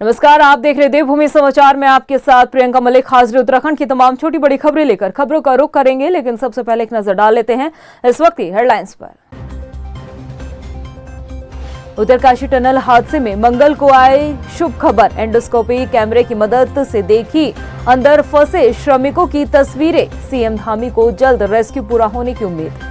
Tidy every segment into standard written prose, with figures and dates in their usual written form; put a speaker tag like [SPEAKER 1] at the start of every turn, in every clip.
[SPEAKER 1] नमस्कार, आप देख रहे देवभूमि समाचार में आपके साथ प्रियंका मलिक हाजिर। उत्तराखंड की तमाम छोटी बड़ी खबरें लेकर खबरों का रुख करेंगे, लेकिन सबसे पहले एक नजर डाल लेते हैं इस वक्त की हेडलाइंस पर। उत्तरकाशी टनल हादसे में मंगल को आई शुभ खबर। एंडोस्कोपी कैमरे की मदद से देखी अंदर फंसे श्रमिकों की तस्वीरें। सीएम धामी को जल्द रेस्क्यू पूरा होने की उम्मीद।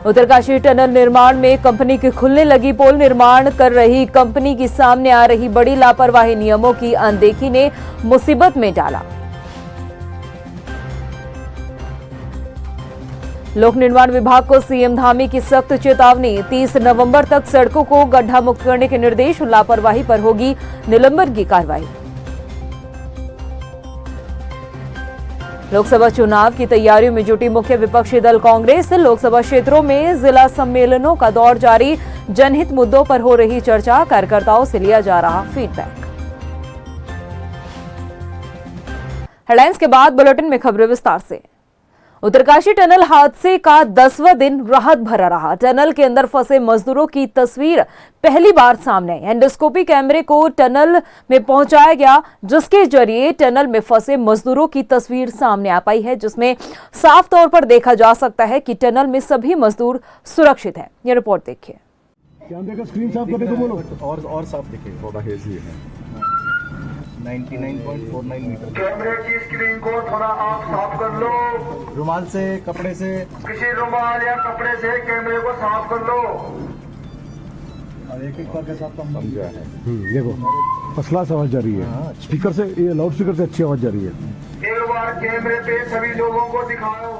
[SPEAKER 1] उत्तरकाशी टनल निर्माण में कंपनी की खुलने लगी पोल। निर्माण कर रही कंपनी की सामने आ रही बड़ी लापरवाही, नियमों की अनदेखी ने मुसीबत में डाला। लोक निर्माण विभाग को सीएम धामी की सख्त चेतावनी। 30 नवंबर तक सड़कों को गड्ढा मुक्त करने के निर्देश। लापरवाही पर होगी निलंबन की कार्रवाई। लोकसभा चुनाव की तैयारियों में जुटी मुख्य विपक्षी दल कांग्रेस। लोकसभा क्षेत्रों में जिला सम्मेलनों का दौर जारी। जनहित मुद्दों पर हो रही चर्चा, कार्यकर्ताओं से लिया जा रहा फीडबैक। हेडलाइंस के बाद बुलेटिन में खबरें विस्तार से। उत्तरकाशी टनल हादसे का 10वां दिन राहत भरा रहा। टनल के अंदर फंसे मजदूरों की तस्वीर पहली बार सामने आई। एंडोस्कोपी कैमरे को टनल में पहुंचाया गया, जिसके जरिए टनल में फंसे मजदूरों की तस्वीर सामने आ पाई है, जिसमें साफ तौर पर देखा जा सकता है कि टनल में सभी मजदूर सुरक्षित हैं। ये रिपोर्ट देखिए।
[SPEAKER 2] कैमरे का स्क्रीन साफ करने को बोलो। और साफ दिखे, थोड़ा हेजी है। 99.49 मीटर।
[SPEAKER 3] कैमरे की स्क्रीन को थोड़ा आप साफ कर लो।
[SPEAKER 2] रुमाल से, कपड़े से,
[SPEAKER 3] किसी रुमाल या कपड़े से कैमरे को साफ कर लो।
[SPEAKER 2] और एक करके साफ समझा है। देखो फसलास आवाज जा रही है। स्पीकर से, ये लाउड स्पीकर से अच्छी आवाज जा रही है।
[SPEAKER 3] एक बार कैमरे पे सभी लोगों को दिखाओ।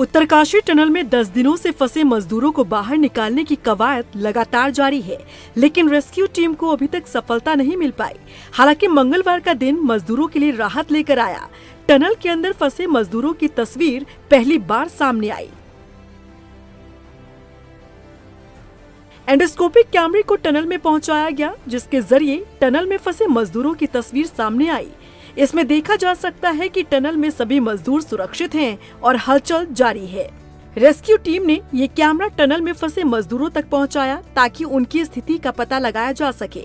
[SPEAKER 4] उत्तरकाशी टनल में 10 दिनों से फंसे मजदूरों को बाहर निकालने की कवायद लगातार जारी है, लेकिन रेस्क्यू टीम को अभी तक सफलता नहीं मिल पाई। हालांकि मंगलवार का दिन मजदूरों के लिए राहत लेकर आया। टनल के अंदर फंसे मजदूरों की तस्वीर पहली बार सामने आई। एंडोस्कोपिक कैमरे को टनल में पहुंचाया गया, जिसके जरिए टनल में फंसे मजदूरों की तस्वीर सामने आई। इसमें देखा जा सकता है कि टनल में सभी मजदूर सुरक्षित हैं और हलचल जारी है। रेस्क्यू टीम ने ये कैमरा टनल में फंसे मजदूरों तक पहुंचाया, ताकि उनकी स्थिति का पता लगाया जा सके।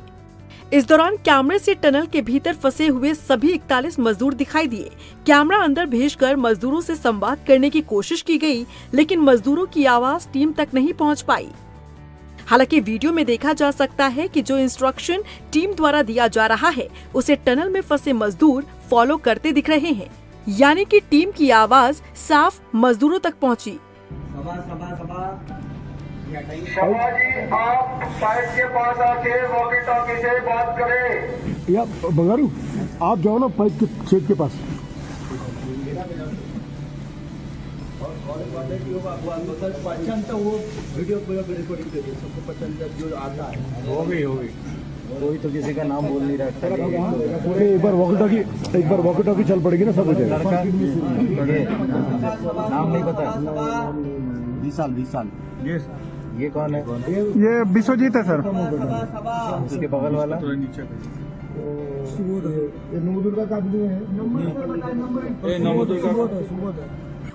[SPEAKER 4] इस दौरान कैमरे से टनल के भीतर फंसे हुए सभी 41 मजदूर दिखाई दिए। कैमरा अंदर भेजकर मजदूरों से संवाद करने की कोशिश की गई, लेकिन मजदूरों की आवाज टीम तक नहीं पहुँच पाई। हालांकि वीडियो में देखा जा सकता है कि जो इंस्ट्रक्शन टीम द्वारा दिया जा रहा है, उसे टनल में फंसे मजदूर फॉलो करते दिख रहे हैं, यानी कि टीम की आवाज साफ मजदूरों तक पहुंची।
[SPEAKER 3] शबा जी, आप पाइप के पास आके वॉकी टॉकी से बात करें।
[SPEAKER 2] या बंगारू, आप जाओ ना पाइप के छेद के पास।
[SPEAKER 5] कोई तो किसी का नाम बोल नहीं रहा है।
[SPEAKER 2] एक बार वॉकी टॉकी चल पड़ेगी ना, सब हो जाएगा।
[SPEAKER 5] नाम नहीं पता। 20 साल। ये कौन है?
[SPEAKER 2] ये विश्वजीत है सर।
[SPEAKER 5] उसके बगल वाला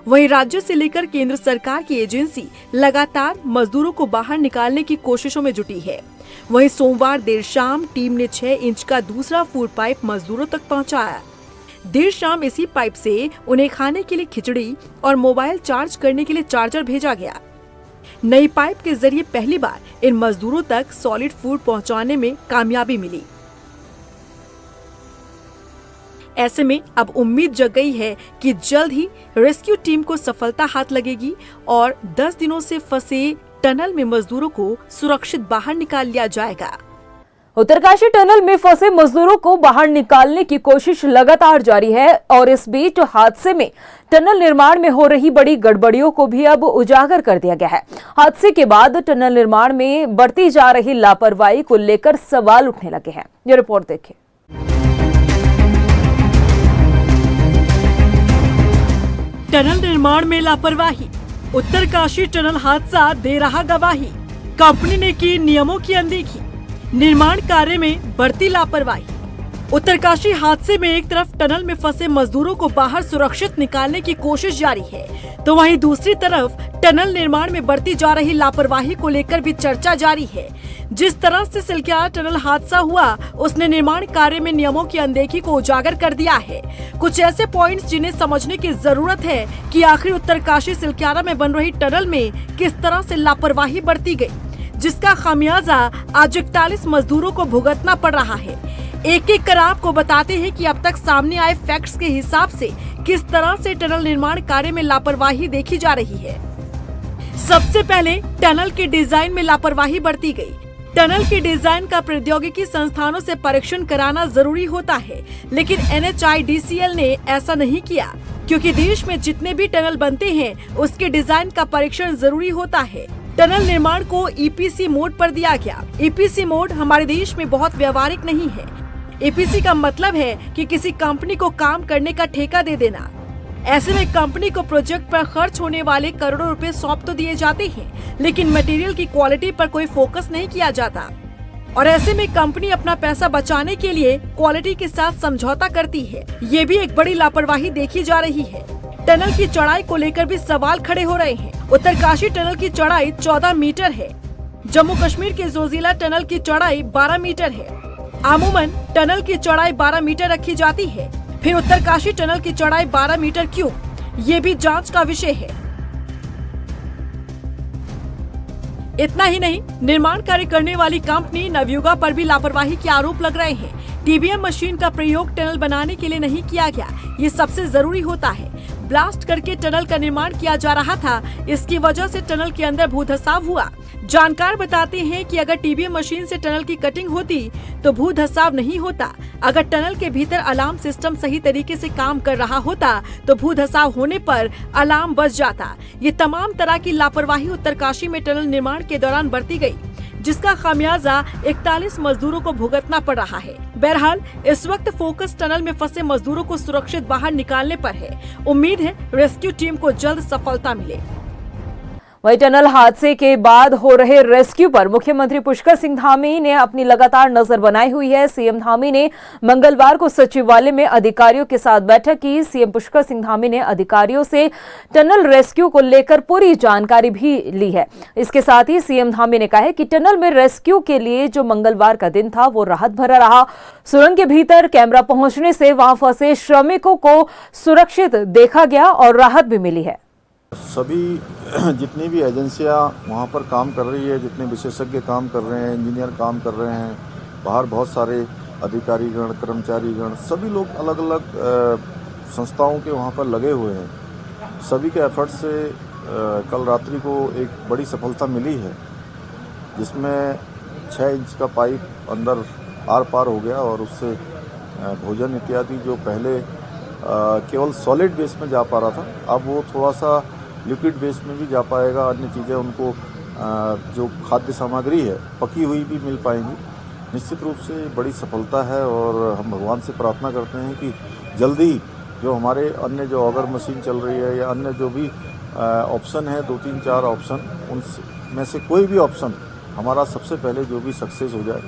[SPEAKER 4] वहीं राज्य से लेकर केंद्र सरकार की एजेंसी लगातार मजदूरों को बाहर निकालने की कोशिशों में जुटी है। वहीं सोमवार देर शाम टीम ने 6 इंच का दूसरा फूड पाइप मजदूरों तक पहुंचाया। देर शाम इसी पाइप से उन्हें खाने के लिए खिचड़ी और मोबाइल चार्ज करने के लिए चार्जर भेजा गया। नई पाइप के जरिए पहली बार इन मजदूरों तक सॉलिड फूड पहुंचाने में कामयाबी मिली। ऐसे में अब उम्मीद जग गई है कि जल्द ही रेस्क्यू टीम को सफलता हाथ लगेगी और 10 दिनों से फंसे टनल में मजदूरों को सुरक्षित बाहर निकाल लिया जाएगा।
[SPEAKER 1] उत्तरकाशी टनल में फंसे मजदूरों को बाहर निकालने की कोशिश लगातार जारी है और इस बीच हादसे में टनल निर्माण में हो रही बड़ी गड़बड़ियों को भी अब उजागर कर दिया गया है। हादसे के बाद टनल निर्माण में बढ़ती जा रही लापरवाही को लेकर सवाल उठने लगे हैं। ये रिपोर्ट देखिए।
[SPEAKER 4] टनल निर्माण में लापरवाही। उत्तरकाशी टनल हादसा दे रहा गवाही। कंपनी ने की नियमों की अनदेखी। निर्माण कार्य में बढ़ती लापरवाही। उत्तरकाशी हादसे में एक तरफ टनल में फंसे मजदूरों को बाहर सुरक्षित निकालने की कोशिश जारी है, तो वहीं दूसरी तरफ टनल निर्माण में बरती जा रही लापरवाही को लेकर भी चर्चा जारी है। जिस तरह से सिलक्यारा टनल हादसा हुआ, उसने निर्माण कार्य में नियमों की अनदेखी को उजागर कर दिया है। कुछ ऐसे पॉइंट्स जिन्हें समझने की जरूरत है कि आखिर उत्तरकाशी सिलक्यारा में बन रही टनल में किस तरह से लापरवाही बरती गई, जिसका खामियाजा आज 41 मजदूरों को भुगतना पड़ रहा है। एक एक कर आपको बताते हैं कि अब तक सामने आए फैक्ट्स के हिसाब से किस तरह से टनल निर्माण कार्य में लापरवाही देखी जा रही है। सबसे पहले टनल के डिजाइन में लापरवाही बरती गई। टनल के डिजाइन का प्रौद्योगिकी संस्थानों से परीक्षण कराना जरूरी होता है, लेकिन NHIDCL ने ऐसा नहीं किया, क्योंकि देश में जितने भी टनल बनते हैं उसके डिजाइन का परीक्षण जरूरी होता है। टनल निर्माण को EPC मोड पर दिया गया। EPC मोड हमारे देश में बहुत व्यवहारिक नहीं है। EPC का मतलब है कि किसी कंपनी को काम करने का ठेका दे देना। ऐसे में कंपनी को प्रोजेक्ट पर खर्च होने वाले करोड़ों रुपए सौंप तो दिए जाते हैं, लेकिन मटेरियल की क्वालिटी पर कोई फोकस नहीं किया जाता। और ऐसे में कंपनी अपना पैसा बचाने के लिए क्वालिटी के साथ समझौता करती है। ये भी एक बड़ी लापरवाही देखी जा रही है। टनल की चौड़ाई को लेकर भी सवाल खड़े हो रहे हैं। उत्तरकाशी टनल की चौड़ाई 14 मीटर है। जम्मू कश्मीर के जोजिला टनल की चौड़ाई 12 मीटर है। अमूमन टनल की चौड़ाई 12 मीटर रखी जाती है, फिर उत्तरकाशी टनल की चौड़ाई 12 मीटर क्यों, ये भी जांच का विषय है। इतना ही नहीं, निर्माण कार्य करने वाली कंपनी नवयुगा पर भी लापरवाही के आरोप लग रहे हैं। TBM मशीन का प्रयोग टनल बनाने के लिए नहीं किया गया, ये सबसे जरूरी होता है। ब्लास्ट करके टनल का निर्माण किया जा रहा था, इसकी वजह से टनल के अंदर भूधसाव हुआ। जानकार बताते हैं कि अगर TBM मशीन से टनल की कटिंग होती तो भूधसाव नहीं होता। अगर टनल के भीतर अलार्म सिस्टम सही तरीके से काम कर रहा होता तो भूधसाव होने पर अलार्म बज जाता। ये तमाम तरह की लापरवाही उत्तरकाशी में टनल निर्माण के दौरान बरती गई, जिसका खामियाजा 41 मजदूरों को भुगतना पड़ रहा है। बहरहाल इस वक्त फोकस टनल में फंसे मजदूरों को सुरक्षित बाहर निकालने पर है। उम्मीद है रेस्क्यू टीम को जल्द सफलता मिले।
[SPEAKER 1] वहीं टनल हादसे के बाद हो रहे रेस्क्यू पर मुख्यमंत्री पुष्कर सिंह धामी ने अपनी लगातार नजर बनाई हुई है। सीएम धामी ने मंगलवार को सचिवालय में अधिकारियों के साथ बैठक की। सीएम पुष्कर सिंह धामी ने अधिकारियों से टनल रेस्क्यू को लेकर पूरी जानकारी भी ली है। इसके साथ ही सीएम धामी ने कहा है कि टनल में रेस्क्यू के लिए जो मंगलवार का दिन था वो राहत भरा रहा। सुरंग के भीतर कैमरा पहुंचने से वहां फंसे श्रमिकों को सुरक्षित देखा गया और राहत भी मिली है।
[SPEAKER 6] सभी जितनी भी एजेंसियां वहां पर काम कर रही है, जितने विशेषज्ञ काम कर रहे हैं, इंजीनियर काम कर रहे हैं, बाहर बहुत सारे अधिकारीगण, कर्मचारीगण, सभी लोग अलग अलग संस्थाओं के वहां पर लगे हुए हैं। सभी के एफर्ट से कल रात्रि को एक बड़ी सफलता मिली है, जिसमें 6 इंच का पाइप अंदर आर पार हो गया और उससे भोजन इत्यादि जो पहले केवल सॉलिड बेस में जा पा रहा था, अब वो थोड़ा सा लिक्विड बेस में भी जा पाएगा। अन्य चीज़ें उनको जो खाद्य सामग्री है पकी हुई भी मिल पाएंगी। निश्चित रूप से बड़ी सफलता है और हम भगवान से प्रार्थना करते हैं कि जल्दी जो हमारे अन्य जो ऑगर मशीन चल रही है या अन्य जो भी ऑप्शन है, 2, 3, 4 ऑप्शन, उनमें से कोई भी ऑप्शन हमारा सबसे पहले जो भी सक्सेस हो जाए,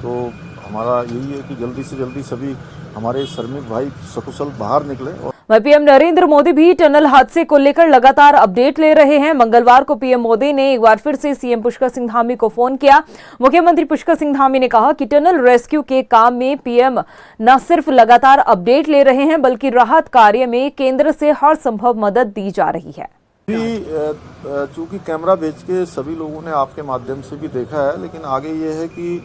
[SPEAKER 6] तो हमारा यही है कि जल्दी से जल्दी सभी हमारे श्रमिक भाई सकुशल बाहर निकले।
[SPEAKER 1] वहीं पीएम नरेंद्र मोदी भी टनल हादसे को लेकर लगातार अपडेट ले रहे हैं। मंगलवार को पीएम मोदी ने एक बार फिर से सीएम पुष्कर सिंह धामी को फोन किया। मुख्यमंत्री पुष्कर सिंह धामी ने कहा कि टनल रेस्क्यू के काम में पीएम न सिर्फ लगातार अपडेट ले रहे हैं, बल्कि राहत कार्य में केंद्र से हर संभव मदद दी जा रही है।
[SPEAKER 6] चूंकि कैमरा भेज के सभी लोगों ने आपके माध्यम से भी देखा है, लेकिन आगे ये है कि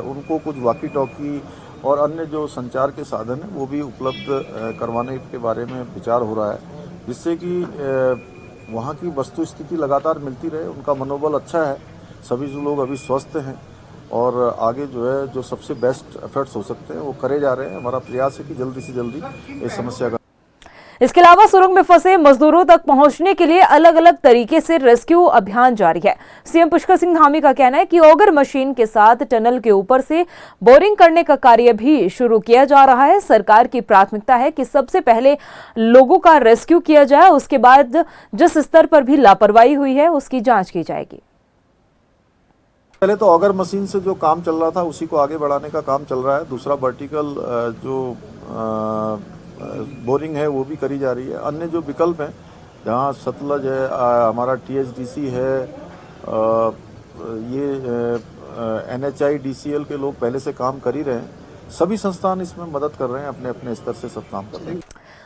[SPEAKER 6] उनको कुछ वॉकी टॉकी और अन्य जो संचार के साधन हैं वो भी उपलब्ध करवाने के बारे में विचार हो रहा है, जिससे कि वहाँ की वस्तु स्थिति लगातार मिलती रहे। उनका मनोबल अच्छा है, सभी जो लोग अभी स्वस्थ हैं और आगे जो है जो सबसे बेस्ट एफर्ट्स हो सकते हैं वो करे जा रहे हैं। हमारा प्रयास है कि जल्दी से जल्दी इस समस्या का।
[SPEAKER 1] इसके अलावा सुरंग में फंसे मजदूरों तक पहुंचने के लिए अलग अलग तरीके से रेस्क्यू अभियान जारी है। सीएम पुष्कर सिंह धामी का कहना है कि ऑगर मशीन के साथ टनल के ऊपर से बोरिंग करने का कार्य भी शुरू किया जा रहा है। सरकार की प्राथमिकता है कि सबसे पहले लोगों का रेस्क्यू किया जाए, उसके बाद जिस स्तर पर भी लापरवाही हुई है उसकी जांच की जाएगी।
[SPEAKER 6] पहले तो ऑगर मशीन से जो काम चल रहा था उसी को आगे बढ़ाने का काम चल रहा है। दूसरा वर्टिकल जो बोरिंग है वो भी करी जा रही है। अन्य जो विकल्प हैं जहाँ सतलज है, हमारा THDC है, ये NHIDCL के लोग पहले से काम कर ही रहे हैं। सभी संस्थान इसमें मदद कर रहे हैं, अपने अपने स्तर से सब काम कर रहे हैं।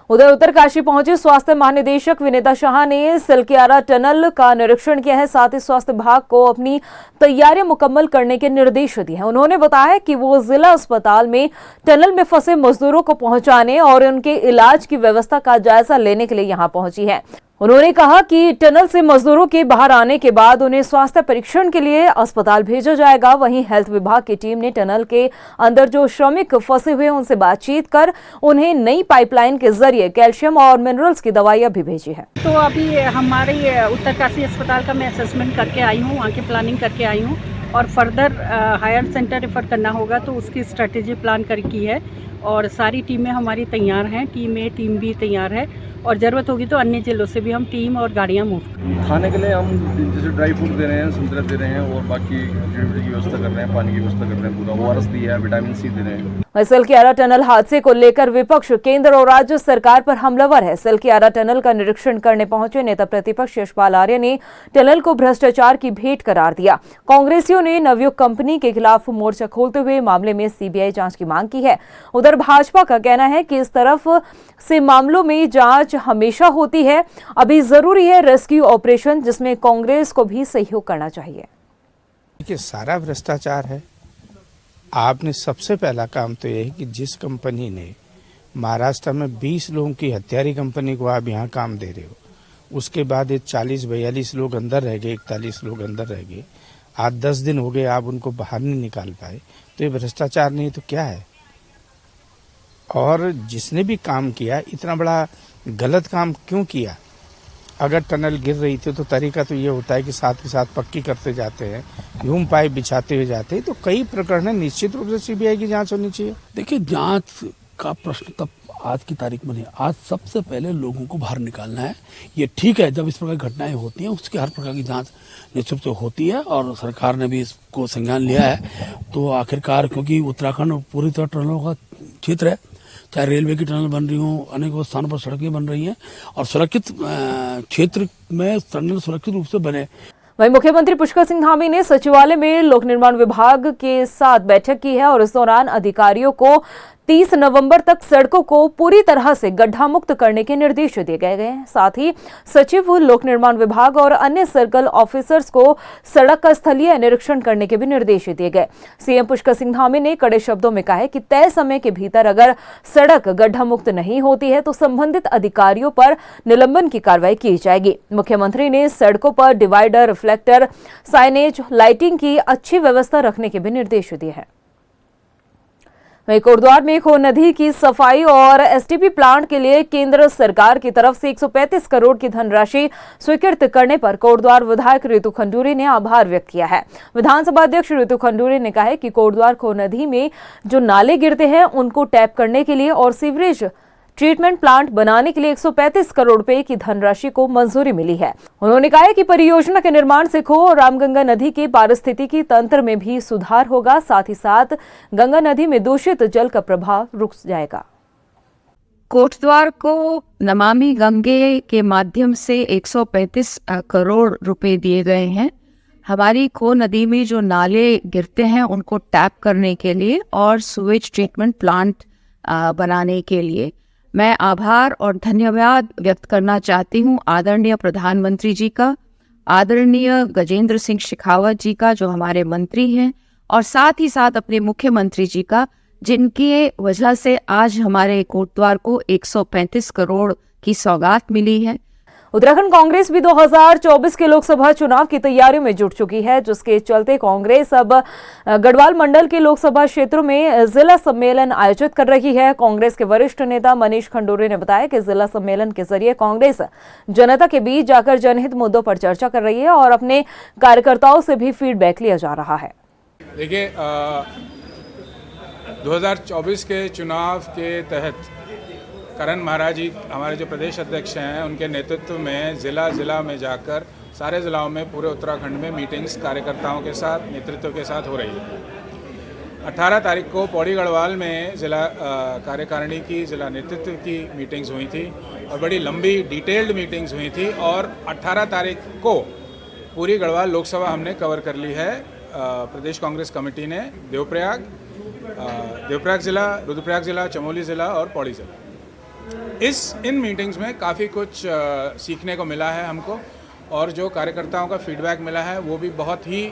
[SPEAKER 1] उधर उत्तरकाशी पहुंचे स्वास्थ्य महानिदेशक विनीता शाह ने सिलकियारा टनल का निरीक्षण किया है। साथ ही स्वास्थ्य विभाग को अपनी तैयारियां मुकम्मल करने के निर्देश दिए हैं। उन्होंने बताया कि वो जिला अस्पताल में टनल में फंसे मजदूरों को पहुंचाने और उनके इलाज की व्यवस्था का जायजा लेने के लिए यहां पहुंची है। उन्होंने कहा कि टनल से मजदूरों के बाहर आने के बाद उन्हें स्वास्थ्य परीक्षण के लिए अस्पताल भेजा जाएगा। वहीं हेल्थ विभाग की टीम ने टनल के अंदर जो श्रमिक फंसे हुए हैं उनसे बातचीत कर उन्हें नई पाइपलाइन के जरिए कैल्शियम और मिनरल्स की दवाइयां भी भेजी है।
[SPEAKER 7] तो अभी हमारे उत्तरकाशी अस्पताल का मैं असेसमेंट करके आई हूँ, वहाँ की प्लानिंग करके आई हूँ और फर्दर हायर सेंटर रेफर करना होगा तो उसकी स्ट्रेटेजी प्लान करके है और सारी टीमें हमारी तैयार हैं। टीम A टीम B तैयार है और ज़रूरत होगी तो अन्य जिलों से भी हम टीम और गाड़ियाँ मूव करेंगे।
[SPEAKER 8] खाने के लिए हम जैसे ड्राई फ्रूट दे रहे हैं, संतरा दे रहे हैं और बाकी की व्यवस्था कर रहे हैं, पानी की व्यवस्था कर रहे हैं, पूरा ORS दिया है, विटामिन C दे रहे हैं।
[SPEAKER 1] सिलकियारा टनल हादसे को लेकर विपक्ष केंद्र और राज्य सरकार पर हमलावर है। सिलकियारा टनल का निरीक्षण करने पहुंचे नेता प्रतिपक्ष यशपाल आर्य ने टनल को भ्रष्टाचार की भेंट करार दिया। कांग्रेसियों ने नवयुग कंपनी के खिलाफ मोर्चा खोलते हुए मामले में CBI जांच की मांग की है। उधर भाजपा का कहना है कि इस तरफ से मामलों में जांच हमेशा होती है, अभी जरूरी है रेस्क्यू ऑपरेशन जिसमें कांग्रेस को भी सहयोग करना चाहिए।
[SPEAKER 9] देखिए, सारा भ्रष्टाचार है। आपने सबसे पहला काम तो यह है कि जिस कंपनी ने महाराष्ट्र में 20 लोगों की हत्यारी कंपनी को आप यहाँ काम दे रहे हो, उसके बाद ये 40-42 लोग अंदर रह गए, 41 लोग अंदर रह गए, आज 10 दिन हो गए आप उनको बाहर नहीं निकाल पाए, तो ये भ्रष्टाचार नहीं तो क्या है? और जिसने भी काम किया, इतना बड़ा गलत काम क्यों किया? अगर टनल गिर रही थी तो तरीका तो ये होता है कि साथ के साथ पक्की करते जाते हैं, ह्यूम पाइप बिछाते हुए जाते हैं। तो कई प्रकरण है, निश्चित रूप से CBI की जांच होनी चाहिए।
[SPEAKER 10] देखिए, जांच का प्रश्न तब आज की तारीख में नहीं, आज सबसे पहले लोगों को बाहर निकालना है। ये ठीक है, जब इस प्रकार की घटनाएं होती हैं उसकी हर प्रकार की जांच निश्चित रूप से होती है और सरकार ने भी इसको संज्ञान लिया है। तो आखिरकार क्योंकि उत्तराखंड पूरी तरह टनलों का क्षेत्र है, चाहे रेलवे की टनल बन रही हो, अनेकों स्थानों पर सड़कें बन रही हैं और सुरक्षित क्षेत्र में टनल सुरक्षित रूप से बने।
[SPEAKER 1] वहीं मुख्यमंत्री पुष्कर सिंह धामी ने सचिवालय में लोक निर्माण विभाग के साथ बैठक की है और इस दौरान अधिकारियों को 30 नवंबर तक सड़कों को पूरी तरह से गड्ढा मुक्त करने के निर्देश दिए गए हैं। साथ ही सचिव लोक निर्माण विभाग और अन्य सर्कल ऑफिसर्स को सड़क का स्थलीय निरीक्षण करने के भी निर्देश दिए गए। CM पुष्कर सिंह धामी ने कड़े शब्दों में कहा है कि तय समय के भीतर अगर सड़क गड्ढा मुक्त नहीं होती है तो संबंधित अधिकारियों पर निलंबन की कार्रवाई की जाएगी। मुख्यमंत्री ने सड़कों पर डिवाइडर, रिफ्लेक्टर, साइनेज, लाइटिंग की अच्छी व्यवस्था रखने के भी निर्देश दिए हैं। वहीं कोटद्वार में खो नदी की सफाई और STP प्लांट के लिए केंद्र सरकार की तरफ से 135 करोड़ की धनराशि स्वीकृत करने पर कोटद्वार विधायक रितु खंडूरी ने आभार व्यक्त किया है। विधानसभा अध्यक्ष रितु खंडूरी ने कहा है कि कोटद्वार खो नदी में जो नाले गिरते हैं उनको टैप करने के लिए और सीवरेज ट्रीटमेंट प्लांट बनाने के लिए 135 करोड़ रुपए की धनराशि को मंजूरी मिली है। उन्होंने कहा कि परियोजना के निर्माण से खो और रामगंगा नदी के पारिस्थितिकी तंत्र में भी सुधार होगा, साथ ही साथ गंगा नदी में दूषित जल का प्रभाव रुक जाएगा।
[SPEAKER 11] कोटद्वार को नमामि गंगे के माध्यम से 135 करोड़ रुपए दिए गए हैं। हमारी खो नदी में जो नाले गिरते हैं उनको टैप करने के लिए और सुवेज ट्रीटमेंट प्लांट बनाने के लिए मैं आभार और धन्यवाद व्यक्त करना चाहती हूँ आदरणीय प्रधानमंत्री जी का, आदरणीय गजेंद्र सिंह शेखावत जी का जो हमारे मंत्री हैं, और साथ ही साथ अपने मुख्यमंत्री जी का, जिनकी वजह से आज हमारे कोटद्वार को 135 करोड़ की सौगात मिली है।
[SPEAKER 1] उत्तराखंड कांग्रेस भी 2024 के लोकसभा चुनाव की तैयारियों में जुट चुकी है, जिसके चलते कांग्रेस अब गढ़वाल मंडल के लोकसभा क्षेत्रों में जिला सम्मेलन आयोजित कर रही है। कांग्रेस के वरिष्ठ नेता मनीष खंडूरी ने बताया कि जिला सम्मेलन के जरिए कांग्रेस जनता के बीच जाकर जनहित मुद्दों पर चर्चा कर रही है और अपने कार्यकर्ताओं से भी फीडबैक लिया जा रहा है।
[SPEAKER 12] देखिए, 2024 के चुनाव के तहत करण महाराज जी हमारे जो प्रदेश अध्यक्ष हैं उनके नेतृत्व में ज़िला में जाकर सारे ज़िलों में पूरे उत्तराखंड में मीटिंग्स कार्यकर्ताओं के साथ, नेतृत्व के साथ हो रही है। 18 तारीख को पौड़ी गढ़वाल में ज़िला कार्यकारिणी की, ज़िला नेतृत्व की मीटिंग्स हुई थी और बड़ी लंबी डिटेल्ड मीटिंग्स हुई थी। और 18 तारीख को पूरी गढ़वाल लोकसभा हमने कवर कर ली है। प्रदेश कांग्रेस कमेटी ने देवप्रयाग ज़िला, रुद्रप्रयाग ज़िला, चमोली ज़िला और पौड़ी ज़िला, इन मीटिंग्स में काफ़ी कुछ सीखने को मिला है हमको, और जो कार्यकर्ताओं का फीडबैक मिला है वो भी बहुत ही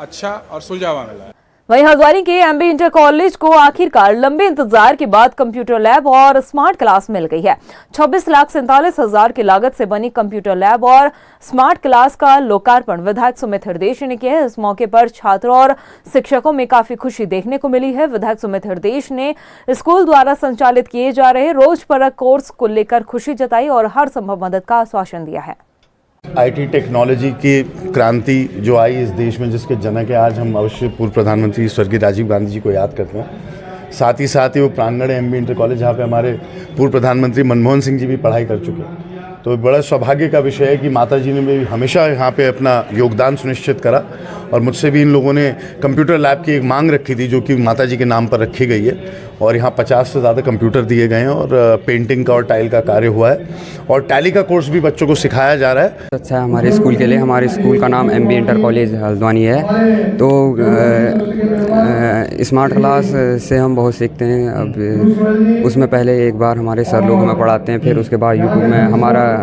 [SPEAKER 12] अच्छा और सुलझावा मिला है।
[SPEAKER 1] वहीं हल्द्वानी के एमबी इंटर कॉलेज को आखिरकार लंबे इंतजार के बाद कंप्यूटर लैब और स्मार्ट क्लास मिल गई है। 26,47,000 की लागत से बनी कंप्यूटर लैब और स्मार्ट क्लास का लोकार्पण विधायक सुमित हृदयेश ने किया है। इस मौके पर छात्रों और शिक्षकों में काफी खुशी देखने को मिली है। विधायक सुमित हृदयेश ने स्कूल द्वारा संचालित किए जा रहे रोजपरक कोर्स को लेकर खुशी जताई और हर संभव मदद का आश्वासन दिया है।
[SPEAKER 13] आईटी टेक्नोलॉजी की क्रांति जो आई इस देश में, जिसके जनक है, आज हम अवश्य पूर्व प्रधानमंत्री स्वर्गीय राजीव गांधी जी को याद करते हैं। साथ ही वो प्रांगण है एमबी इंटर कॉलेज, जहाँ पे हमारे पूर्व प्रधानमंत्री मनमोहन सिंह जी भी पढ़ाई कर चुके हैं। तो बड़ा सौभाग्य का विषय है कि माता जी ने भी हमेशा यहाँ पे अपना योगदान सुनिश्चित करा, और मुझसे भी इन लोगों ने कंप्यूटर लैब की एक मांग रखी थी जो कि माता जी के नाम पर रखी गई है, और यहाँ 50 से ज़्यादा कंप्यूटर दिए गए हैं और पेंटिंग का और टाइल का कार्य हुआ है, और टैली का कोर्स भी बच्चों को सिखाया जा रहा है।
[SPEAKER 14] अच्छा है हमारे स्कूल के लिए। हमारे स्कूल का नाम एमबी इंटर कॉलेज हल्द्वानी है। तो स्मार्ट क्लास से हम बहुत सीखते हैं। अब उसमें पहले एक बार हमारे सर लोग हमें पढ़ाते हैं, फिर उसके बाद यूट्यूब में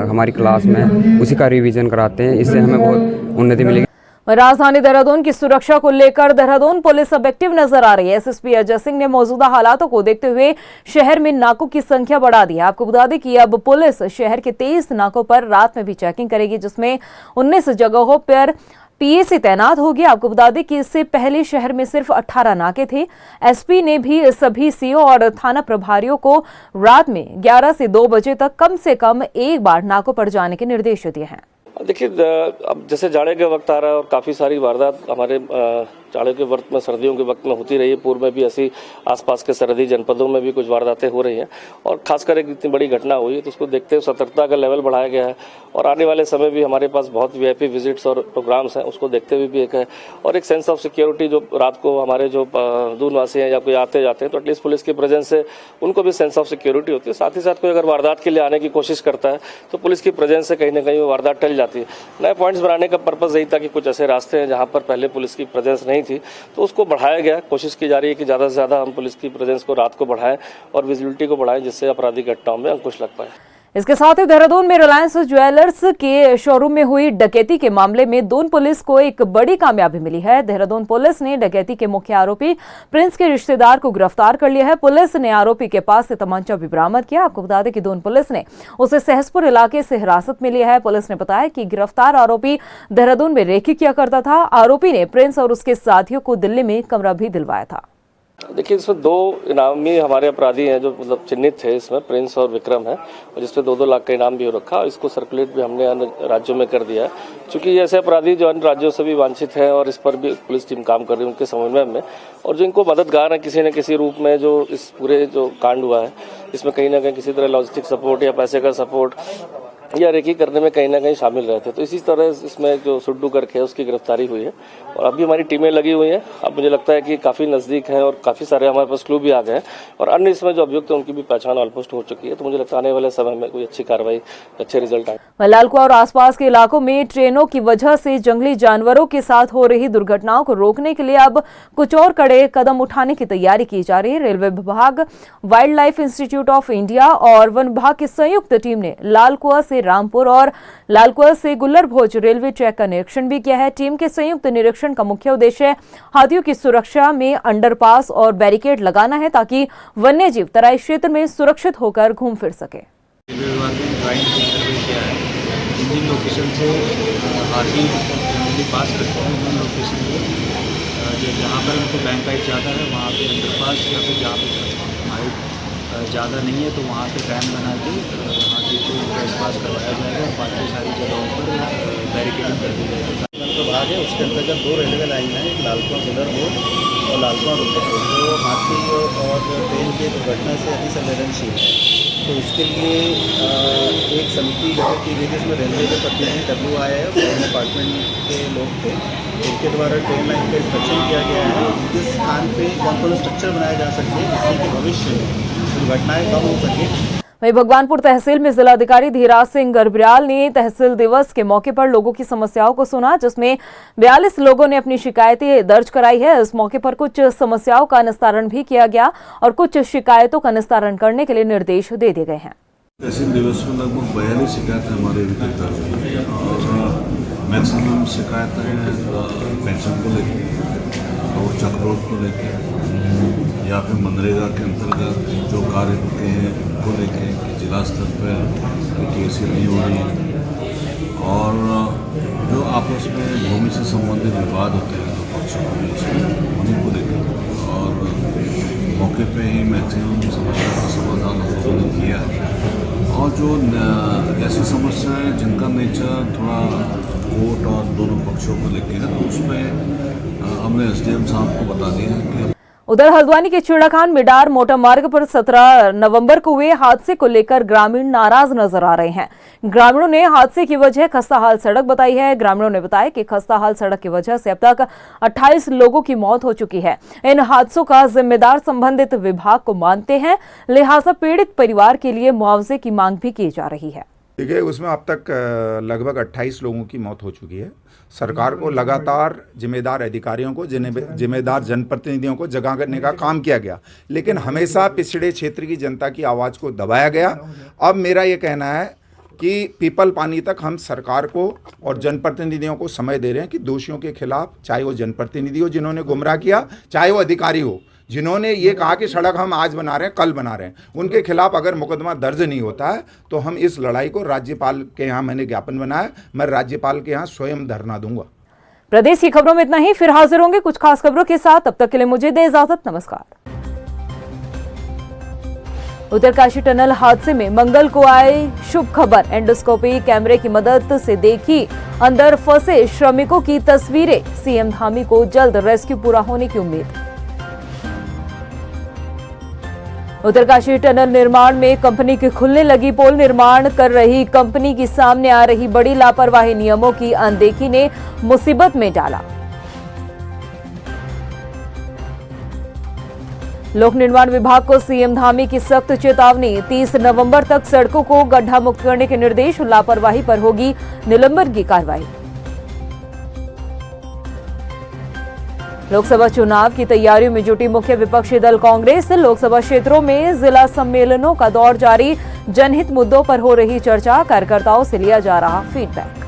[SPEAKER 14] हमारी क्लास में उसी का रिवीजन कराते हैं। इससे हमें बहुत उन्नति मिलेगी।
[SPEAKER 1] राजधानी देहरादून की सुरक्षा को लेकर देहरादून पुलिस अब एक्टिव नजर आ रही है। एसएसपी अजय सिंह ने मौजूदा हालातों को देखते हुए शहर में नाकों की संख्या बढ़ा दी है। आपको बता दें कि अब पुलिस शहर के 23 नाकों पर रात में भी चेकिंग करेगी, जिसमें 19 जगहों पर पीएसी तैनात होगी। आपको बता दें कि इससे पहले शहर में सिर्फ 18 नाके थे। एसपी ने भी सभी सीओ और थाना प्रभारियों को रात में 11 से 2 बजे तक कम से कम एक बार नाकों पर जाने के निर्देश दिए हैं।
[SPEAKER 15] देखिए, अब जैसे जाड़े के वक्त आ रहा है और काफ़ी सारी वारदात हमारे जाड़े के वक्त में, सर्दियों के वक्त में होती रही है। पूर्व में भी ऐसी आसपास के सरहदी जनपदों में भी कुछ वारदातें हो रही हैं, और खासकर एक इतनी बड़ी घटना हुई है तो उसको देखते हुए सतर्कता का लेवल बढ़ाया गया है। और आने वाले समय भी हमारे पास बहुत वीआईपी विजिट्स और प्रोग्राम्स हैं, उसको देखते हुए भी एक है। और एक सेंस ऑफ सिक्योरिटी, जो रात को हमारे जो दूरवासी हैं या कोई आते जाते हैं तो एटलीस्ट पुलिस की प्रेजेंस से उनको भी सेंस ऑफ सिक्योरिटी होती है। साथ ही साथ कोई अगर वारदात के लिए आने की कोशिश करता है तो पुलिस की प्रेजेंस से कहीं ना कहीं वो वारदात टल जाती है। नए पॉइंट्स बनाने का पर्पज़ यही था कि कुछ ऐसे रास्ते हैं जहाँ पर पहले पुलिस की प्रेजेंस नहीं थी, तो उसको बढ़ाया गया। कोशिश की जा रही है कि ज़्यादा से ज़्यादा हम पुलिस की प्रेजेंस को रात को बढ़ाएं और विजिबिलिटी को बढ़ाएं, जिससे आपराधिक घटनाओं में अंकुश लग पाए।
[SPEAKER 1] इसके साथ ही देहरादून में रिलायंस ज्वेलर्स के शोरूम में हुई डकैती के मामले में दून पुलिस को एक बड़ी कामयाबी मिली है। देहरादून पुलिस ने डकैती के मुख्य आरोपी प्रिंस के रिश्तेदार को गिरफ्तार कर लिया है। पुलिस ने आरोपी के पास से तमंचा भी बरामद किया। आपको बता दें कि दून पुलिस ने उसे सहसपुर इलाके से हिरासत में लिया है। पुलिस ने बताया कि गिरफ्तार आरोपी देहरादून में रेकी किया करता था। आरोपी ने प्रिंस और उसके साथियों को दिल्ली में कमरा भी दिलवाया था।
[SPEAKER 15] देखिए, इसमें 2 इनामी हमारे अपराधी हैं जो मतलब चिन्हित थे, इसमें प्रिंस और विक्रम है, और जिसपे 2-2 लाख का इनाम भी हो रखा। इसको सर्कुलेट भी हमने अन्य राज्यों में कर दिया है, क्योंकि ये ऐसे अपराधी जो अन्य राज्यों से भी वांछित हैं और इस पर भी पुलिस टीम काम कर रही है उनके समन्वय में, और जो इनको मददगार है किसी न किसी रूप में। जो इस पूरे जो कांड हुआ है इसमें कहीं ना कहीं किसी तरह लॉजिस्टिक सपोर्ट या पैसे का सपोर्ट या रेकी करने में कहीं ना कहीं शामिल रहते। तो इसी तरह इसमें जो सुड्डू करके है उसकी गिरफ्तारी हुई है, और अभी हमारी टीमें लगी हुई हैं। अब मुझे लगता है कि काफ़ी नज़दीक हैं और काफ़ी सारे हमारे पास क्लू भी आ गए हैं, और अन्य इसमें जो अभियुक्त हैं उनकी भी पहचान ऑलमोस्ट हो चुकी है। तो मुझे लगता है आने वाले समय में कोई अच्छी कार्रवाई, अच्छे रिजल्ट आए।
[SPEAKER 1] लालकुआ और आसपास के इलाकों में ट्रेनों की वजह से जंगली जानवरों के साथ हो रही दुर्घटनाओं को रोकने के लिए अब कुछ और कड़े कदम उठाने की तैयारी की जा रही है। रेलवे विभाग, wild life institute of India और वन विभाग की संयुक्त टीम ने लालकुआ से रामपुर और लालकुआ से गुल्लर भोज रेलवे ट्रैक का निरीक्षण भी किया है। टीम के संयुक्त निरीक्षण का मुख्य उद्देश्य हाथियों की सुरक्षा में अंडरपास और बैरिकेड लगाना है, ताकि वन्यजीव तराई क्षेत्र में सुरक्षित होकर घूम फिर सके।
[SPEAKER 16] रेलवे विभाग ने ज्वाइंट सर्वे किया है। जिन लोकेशन से हाथी पास करते हैं उन लोकेशन को जहाँ पर उनको बैंक हाइट ज़्यादा है वहाँ पे अंडरपास, या फिर जहाँ पर हाइट ज़्यादा नहीं है तो वहाँ पे बैन बना के हाथी को पास करवाया जाएगा, और बाकी सारी जगहों पर बैरिकेडिंग कर दी जाएगी। विभाग है उसके अंतर्गत 2 रेलवे लाइन है, एक लालकुआ गुल्लर रोड और लालकुआ गुल्लर रोड, जो हाथी और ट्रेन की दुर्घटना से अति संवेदनशील है। तो उसके लिए एक समिति गठित की गई थी, इसमें रेलवे के प्रतिनिधि WIA और डिपार्टमेंट के लोग थे। इनके द्वारा ट्रेन लाइन का इंस्पेक्शन किया गया है और जिस स्थान पे कौन स्ट्रक्चर बनाए जा सकते हैं जिससे कि भविष्य में दुर्घटनाएं कम हो सके।
[SPEAKER 1] वहीं भगवानपुर तहसील में जिलाधिकारी धीराज सिंह गर्ब्याल ने तहसील दिवस के मौके पर लोगों की समस्याओं को सुना, जिसमें 42 लोगों ने अपनी शिकायतें दर्ज कराई है। इस मौके पर कुछ समस्याओं का निस्तारण भी किया गया और कुछ शिकायतों का निस्तारण करने के लिए निर्देश दे दिए गए हैं।
[SPEAKER 17] तहसील दिवस में लगभग 42 शिकायतें हमारे अभी तक दर्ज हुई है और मैक्सिमम शिकायतें पेंशन को लेकर और चक्रवृद्धि को लेकर या फिर मनरेगा के अंतर्गत जो कार्य होते हैं उनको लेके जिला स्तर पर केसी नहीं हो रही है और जो आपस में भूमि से संबंधित विवाद होते हैं तो पक्षों के बीच में उन्हीं को लेकर और मौके पे ही मैक्सिमम समस्या का समाधान हम लोगों ने किया है। और जो ऐसी समस्याएं जिनका नेचर थोड़ा कोर्ट और दोनों पक्षों को लेके है तो उसमें हमने SDM साहब को बता दिया है कि
[SPEAKER 1] उधर हल्द्वानी के चीड़ाखान मिडार मोटर मार्ग पर 17 नवंबर को हुए हादसे को लेकर ग्रामीण नाराज नजर आ रहे हैं। ग्रामीणों ने हादसे की वजह खस्ताहाल सड़क बताई है। ग्रामीणों ने बताया कि खस्ताहाल सड़क की वजह से अब तक 28 लोगों की मौत हो चुकी है। इन हादसों का जिम्मेदार संबंधित विभाग को मानते हैं, लिहाजा पीड़ित परिवार के लिए मुआवजे की मांग भी की जा रही है।
[SPEAKER 18] देखिए, उसमें अब तक लगभग 28 लोगों की मौत हो चुकी है। सरकार को लगातार जिम्मेदार अधिकारियों को, जिम्मेदार जनप्रतिनिधियों को जगा करने का काम किया गया, लेकिन हमेशा पिछड़े क्षेत्र की जनता की आवाज़ को दबाया गया। अब मेरा ये कहना है कि पीपल पानी तक हम सरकार को और जनप्रतिनिधियों को समय दे रहे हैं कि दोषियों के खिलाफ, चाहे वो जनप्रतिनिधि हो जिन्होंने गुमराह किया, चाहे वो अधिकारी हो जिन्होंने ये कहा कि सड़क हम आज बना रहे हैं, कल बना रहे हैं, उनके खिलाफ अगर मुकदमा दर्ज नहीं होता है तो हम इस लड़ाई को राज्यपाल के यहाँ, मैंने ज्ञापन बनाया, मैं राज्यपाल के यहाँ स्वयं धरना दूंगा।
[SPEAKER 1] प्रदेश की खबरों में इतना ही, फिर हाजिर होंगे कुछ खास खबरों के साथ। तब तक के लिए मुझे दे इजाजत, नमस्कार। उत्तरकाशी टनल हादसे में मंगल को आई शुभ खबर। एंडोस्कोपी कैमरे की मदद से देखी अंदर फंसे श्रमिकों की तस्वीरें। CM धामी को जल्द रेस्क्यू पूरा होने की उम्मीद। उत्तरकाशी टनल निर्माण में कंपनी की खुलने लगी पोल। निर्माण कर रही कंपनी की सामने आ रही बड़ी लापरवाही, नियमों की अनदेखी ने मुसीबत में डाला। लोक निर्माण विभाग को CM धामी की सख्त चेतावनी। 30 नवंबर तक सड़कों को गड्ढा मुक्त करने के निर्देश। लापरवाही पर होगी निलंबन की कार्रवाई। लोकसभा चुनाव की तैयारियों में जुटी मुख्य विपक्षी दल कांग्रेस। लोकसभा क्षेत्रों में जिला सम्मेलनों का दौर जारी। जनहित मुद्दों पर हो रही चर्चा, कार्यकर्ताओं से लिया जा रहा फीडबैक।